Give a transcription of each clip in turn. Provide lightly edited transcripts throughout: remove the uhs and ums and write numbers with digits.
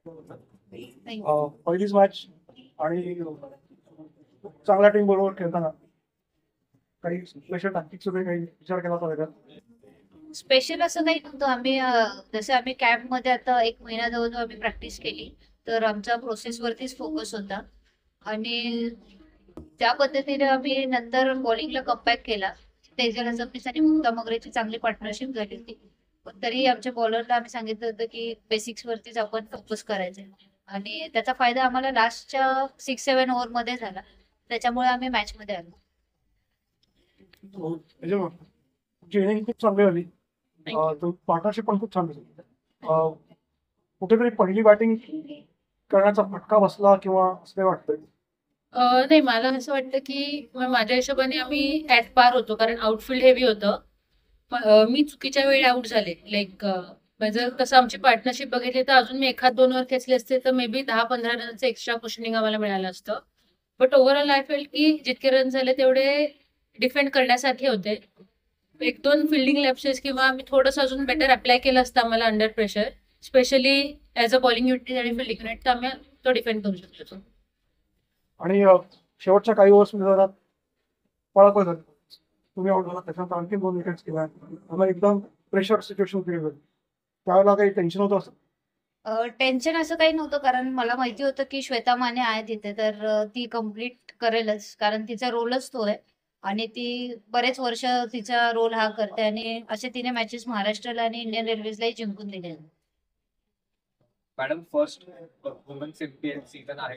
पहिलीच मॅच आणि चांगल्या टीम बरोबर खेळताना काही स्पेशल टॅक्टिक्स वगैरे काही विचार केला होता वेगळा? स्पेशल असं काही नव्हतं. आम्ही जसं आम्ही कॅम्पमध्ये आता 1 महिना जवळ आम्ही प्रॅक्टिस केली, तर आमचा प्रोसेसवरतीच फोकस होता आणि त्या पद्धतीने आम्ही नंतर बॉलिंगला कमबॅक केला. तेजल हसबनीस आणि मुक्ता मगरेची चांगली पार्टनरशिप झाली होती. पण तरीही आमच्या बॉलरला आम्ही सांगितलं होतं की बेसिक्स वरतीच आपण फोकस करायचंय आणि त्याचा फायदा आम्हाला लास्टच्या 6-7 ओव्हरमध्ये झाला. त्याच्यामुळे आम्ही मॅचमध्ये आलो. तुमची इनिंग खूप चांगली झाली. पार्टनरशिप पण खूप छान झाली. कुठेतरी पहिली बॅटिंग करण्याचा फटका बसला किंवा असं काही वाटतंय? नाही, मला असं वाटतं की माझ्या हिशोबाने आम्ही ॲट पार होतो, कारण आउटफील्ड हेवी होतं. मी चुकीच्या वेळी आउट झाले. लाईक जर कसं आमची पार्टनरशिप बघितली तर अजून मी 1-2 ओव्हर खेचले असते तर मे बी 10-15 रनचं एक्स्ट्रा कुशनिंग आम्हाला मिळालं असतं. बट ओव्हरऑल आय फेल्ट की जितके रन झाले तेवढे डिफेंड करण्यासारखे होते. 1-2 फिल्डिंग लॅप्सेस किंवा आम्ही थोडंसं अजून बेटर अप्लाय केलं असतं आम्हाला under pressure, specially as a bowling unit आणि फिल्डिंग युनिट, तर आम्ही तो डिफेंड करू शकतो. आणि शेवटच्या काही ओव्हर्समध्ये जरा पळापळ झाली, तुम्ही आउट झाला, त्याच्यानंतर आणखी 2 विकेट्स केल्या, आम्हाला एकदम प्रेशर सिच्युएशन क्रिएट झाली. त्यावेळेला काही टेन्शन होतं असं? टेन्शन असं काही नव्हतं, कारण मला माहिती होतं की श्वेता माने आहे तिथे, तर ती कम्प्लीट करेलच, कारण तिचा रोलच तो आहे आणि ती बरेच वर्ष तिचा रोल हा करते आणि असे तिने मॅचेस महाराष्ट्राला आणि इंडियन रेल्वेजलाही जिंकून दिले. Madam, first women's MPL season आहे,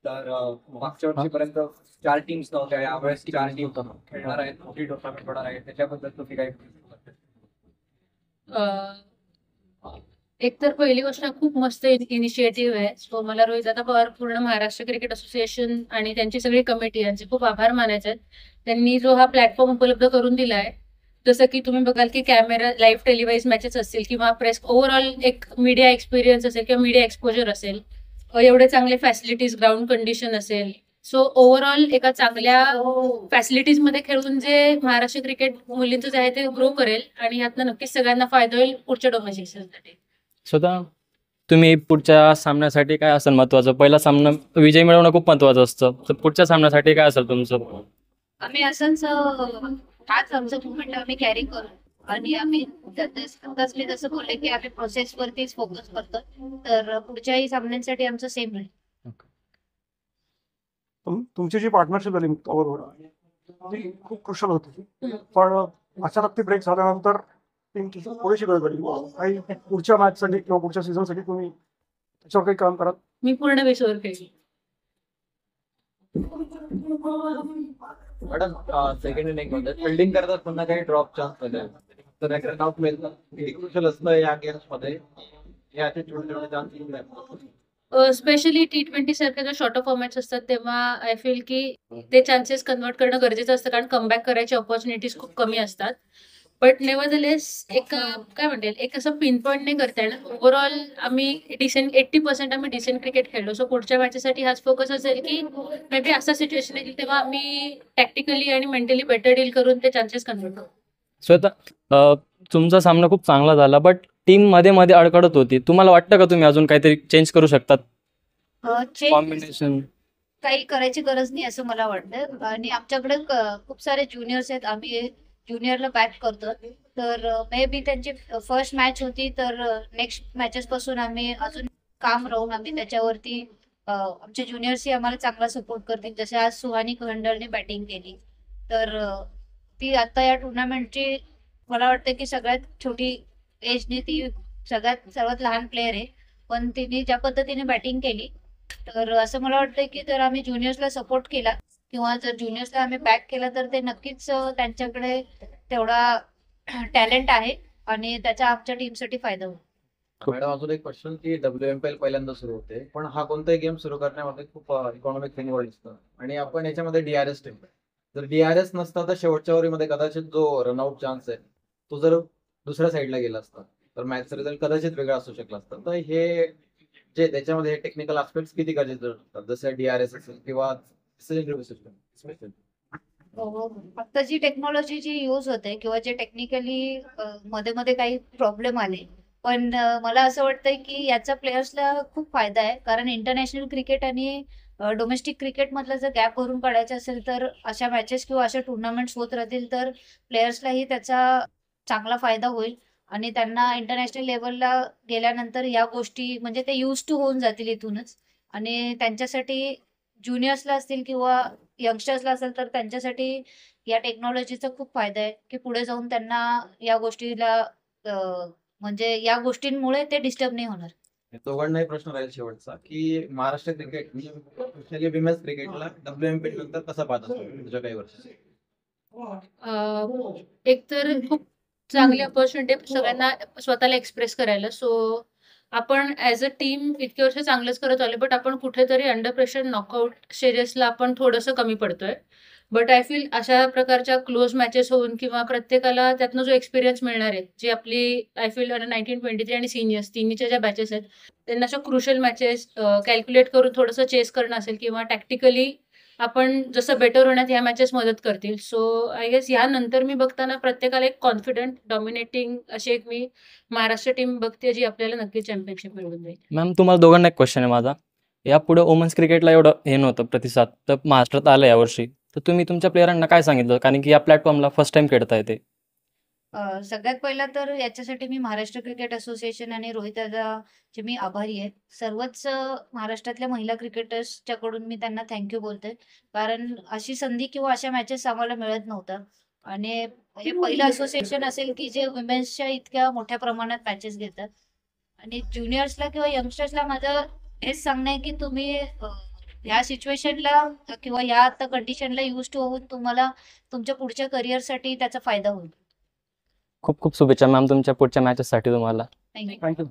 तर मागच्या वर्षीपर्यंत 4 टीम्स नव्हत्या, यावेळेस 4 टीम खेळणार आहेत, मोठी टुर्नामेंट होणार आहे, त्याच्याबद्दल तुम्ही काय? एक तर पहिली गोष्ट खूप मस्त इनिशिएटिव्ह आहे. सो मला रोहितदादा पवार, पूर्ण महाराष्ट्र क्रिकेट असोसिएशन आणि त्यांची सगळी कमिटी यांचे खूप आभार मानायचे आहेत. त्यांनी जो हा प्लॅटफॉर्म उपलब्ध करून दिला आहे. जसं की तुम्ही बघाल की कॅमेरा, लाईव्ह टेलिवाइज मॅचेस असतील किंवा प्रेस, ओव्हरऑल एक मीडिया एक्सपिरियन्स असेल किंवा मीडिया एक्सपोजर असेल, एवढे चांगले फॅसिलिटीज, ग्राउंड कंडिशन असेल. सो ओव्हरऑल एका चांगल्या फॅसिलिटीजमध्ये खेळून जे महाराष्ट्र क्रिकेट मुलींचं जे आहे ते ग्रो करेल आणि यातनं नक्कीच सगळ्यांना फायदा होईल पुढच्या डोमेस्टिक सीझनसाठी. स्वतः तुम्ही पुढच्या सामन्यासाठी काय असेल महत्वाचं? पहिला सामना विजय मिळवणं खूप महत्वाचं असतं, तर पुढच्या सामन्यासाठी काय असेल तुमचं? आम्ही असंच हाच आमचं मुवमेंट आम्ही कॅरी करू आणि आम्ही जसं बोलले की आम्ही प्रोसेसवरतीच फोकस करतो, तर पुढच्याही सामन्यांसाठी आमचं सेम राहील. तुमची जी पार्टनरशिप झाली मुक्ताबरोबर, ती खूप क्रुशल होती, पण अचानक ती ब्रेक झाल्यानंतर टीम थोडीशी गडबडली. काही पुढच्या मॅचसाठी किंवा पुढच्या सीझनसाठी तुम्ही त्याच्यावर काही काम करा? मी पूर्ण बेसवर खेळली. मॅडम, सेकंड इनिंग मध्ये फिल्डिंग करतात पुन्हा काही ड्रॉप चान्स मध्ये, तर रन आउट मिळतं, किती क्रुशल असतं या गेम्स मध्ये, याचे छोटे छोटे चान्स? स्पेशली T20 सारखे जे शॉर्टर फॉर्मॅट्स असतात तेव्हा आय फील की ते चान्सेस कन्वर्ट करणं गरजेचं असतं, कारण कमबॅक करायची ऑपॉर्च्युनिटीज खूप कमी असतात. बट नेव्हरदलेस एक काय म्हणते, एक असं पिन पॉईंट नाही करता येणार. ओव्हरऑल आम्ही डिसेंट 80% आम्ही डिसेंट क्रिकेट खेळलो. सो पुढच्या मॅचेससाठी हाच फोकस असेल की मे बी असं सिच्युएशन येईल तेव्हा आम्ही टॅक्टिकली आणि मेंटली बेटर डील करून ते चान्सेस कन्वर्ट करू. स्वतः तुमचा सामना खूप चांगला झाला, बट टीम मध्ये मध्ये अडकडत होती. तुम्हाला वाटतं का तुम्ही अजून काहीतरी चेंज करू शकतात? कॉम्बिनेशन काही करायची गरज नाही असं मला वाटतं आणि आमच्याकडे खूप सारे ज्युनियर्स आहेत, आम्ही ज्युनियरला बॅक करतो, तर मे बी त्यांची फर्स्ट मॅच होती, तर नेक्स्ट मॅचेस पासून आम्ही अजून काम राहून आम्ही त्याच्यावरती आमचे ज्युनियर्सही आम्हाला चांगला सपोर्ट करतील. जसे आज सुहानी खंडरने बॅटिंग केली, तर ती आता या टुर्नामेंटची मला वाटतं की सगळ्यात छोटी एजने ती सर्वात लहान प्लेअर आहे, पण तिने ज्या पद्धतीने बॅटिंग केली, तर असं मला वाटतं की जर आम्ही ज्युनियर्सला सपोर्ट केला किंवा जर ज्युनियर्सला आम्ही बॅक केला तर ते नक्कीच त्यांच्याकडे तेवढा टॅलेंट आहे आणि त्याचा आमच्या टीमसाठी फायदा होईल. मॅडम, अजून एक क्वेश्चन की WMPL पहिल्यांदा सुरू होते, पण हा कोणताही गेम सुरू करण्यामध्ये खूप इकॉनॉमिक इन्व्हॉल्व दिसतं आणि आपण याच्यामध्ये DRS टीम, जर DRS नसता तर शेवटच्या ओव्हरीमध्ये कदाचित जो रनआउट चान्स आहे तो जर दुसऱ्या साईडला गेला असता तर मॅचचा रिझल्ट कदाचित वेगळा असू शकला असता. तर हे जे त्याच्यामध्ये टेक्निकल आस्पेक्ट किती गरजेचे असतात, जसं DRS असेल किंवा सिस्टम? फक्त जी टेक्नॉलॉजी जी यूज होते किंवा जे टेक्निकली मध्ये मध्ये काही प्रॉब्लेम आले, पण मला असं वाटतंय की याचा प्लेयर्सला खूप फायदा आहे, कारण इंटरनॅशनल क्रिकेट आणि डोमेस्टिक क्रिकेट मधला जर गॅप भरून काढायचा असेल तर अशा मॅचेस किंवा अशा टुर्नामेंट्स होत राहतील तर प्लेयर्सलाही त्याचा चांगला फायदा होईल आणि त्यांना इंटरनॅशनल लेवलला गेल्यानंतर या गोष्टी म्हणजे ते यूज टू होऊन जातील इथूनच. आणि त्यांच्यासाठी ज्युनियर्सला असतील किंवा यंगस्टर्सला असेल तर त्यांच्यासाठी या टेक्नॉलॉजीचा खूप फायदा आहे की पुढे जाऊन त्यांना या गोष्टीला म्हणजे या गोष्टींमुळे ते डिस्टर्ब नाही होणार. दोघांनाही प्रश्न राहील शेवटचा की महाराष्ट्र क्रिकेट म्हणजे विमेन्स क्रिकेटला WMPL नंतर कसा पाहत असतो तुझ्या काही वर्ष? एक तर खूप चांगली ऑपॉर्च्युनिटी सगळ्यांना स्वतःला एक्सप्रेस करायला. सो आपण ऍज अ टीम इतके वर्ष चांगलंच करत आलो, बट आपण कुठेतरी अंडर प्रेशर नॉकआउट सिरीजला आपण थोडंसं कमी पडतोय. बट आय फील अशा प्रकारच्या क्लोज मॅचेस होऊन किंवा प्रत्येकाला त्यातनं जो एक्सपिरियन्स मिळणार आहे, जी आपली आय फील 1923 आणि सिनियर्स तिन्हीच्या ज्या बॅचेस आहेत त्यांना अशा क्रुशल मॅचेस कॅल्क्युलेट करून थोडंसं चेस करणं असेल किंवा टॅक्टिकली आपण जसं बेटर होण्यात ह्या मॅचेस मदत करतील. सो आय गेस यानंतर मी बघताना प्रत्येकाला एक कॉन्फिडंट डॉमिनेटिंग अशी एक मी महाराष्ट्र टीम बघते जी आपल्याला नक्की चॅम्पियनशिप मिळवून जाईल. मॅम तुम्हाला दोघांना एक क्वेश्चन आहे माझा. यापुढे वुमन्स क्रिकेटला एवढं हे नव्हतं प्रतिसाद, तर महाराष्ट्रात आलं यावर्षी, तर तुम्ही तुमच्या प्लेयरांना काय सांगितलं, कारण की या प्लॅटफॉर्मला फर्स्ट टाइम खेळता येते? सगळ्यात पहिला तर याच्यासाठी मी महाराष्ट्र क्रिकेट असोसिएशन आणि रोहित दादाचे मी आभारी आहे. सर्वच महाराष्ट्रातल्या महिला क्रिकेटर्सच्या कडून मी त्यांना थँक्यू बोलते, कारण अशी संधी किंवा अशा मॅचेस आम्हाला मिळत नव्हत्या आणि हे पहिलं असोसिएशन असेल की जे वुमेन्सच्या इतक्या मोठ्या प्रमाणात मॅचेस घेतात. आणि ज्युनियर्सला किंवा यंगस्टर्सला माझं हेच सांगणं आहे की तुम्ही ह्या सिच्युएशनला किंवा या आता कंडिशनला यूज टू होऊन तुम्हाला तुमच्या पुढच्या करिअरसाठी त्याचा फायदा होईल. खूप खूप शुभेच्छा मॅम तुमच्या पुढच्या मॅचेससाठी तुम्हाला. थँक्यू. थँक्यू.